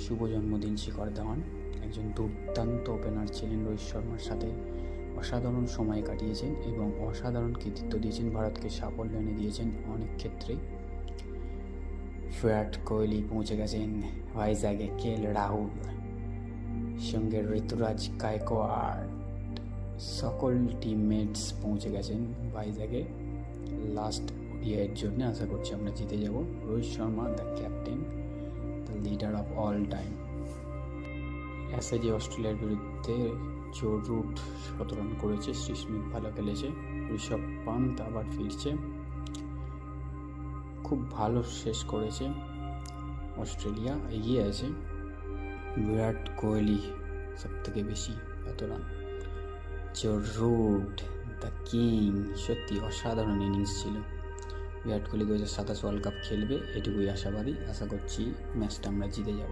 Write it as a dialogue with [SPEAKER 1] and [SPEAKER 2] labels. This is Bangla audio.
[SPEAKER 1] শুভ জন্মদিন শিখর ধাওয়ান। একজন দুর্দান্ত ওপেনার ছিলেন, রোহিত শর্মার সাথে অসাধারণ সময় কাটিয়েছেন এবং অসাধারণ কৃতিত্ব দিয়েছেন, ভারতকে সাফল্য এনে দিয়েছেন অনেক ক্ষেত্রেই। বিরাট কোহলি পৌঁছে গেছেন ভাইজাগে, কেএল রাহুল সঙ্গে ঋতুরাজ গায়কোয়াড়, সকল টিমমেটস পৌঁছে গেছেন ভাইজাগে লাস্ট ওডিআইয়ের জন্য। আশা করছি আমরা জিতে যাব। Rohit Sharma the captain, the leader of all time. অ্যাসেজে অস্ট্রেলিয়ার বিরুদ্ধে জো রুট 17 রান করেছে, শ্রী স্মিথ ভালো খেলেছে, ঋষভ পান্ত আবার ফিরছে, খুব ভালো শেষ করেছে। অস্ট্রেলিয়া এগিয়ে আছে। বিরাট কোহলি সব থেকে বেশি run. Joe Root the king, সত্যি অসাধারণ ইনিংস ছিল। বিরাট কোহলি 2027 ওয়ার্ল্ড কাপ খেলবে, এটুকুই আশাবাদী। আশা করছি ম্যাচটা আমরা জিতে যাব।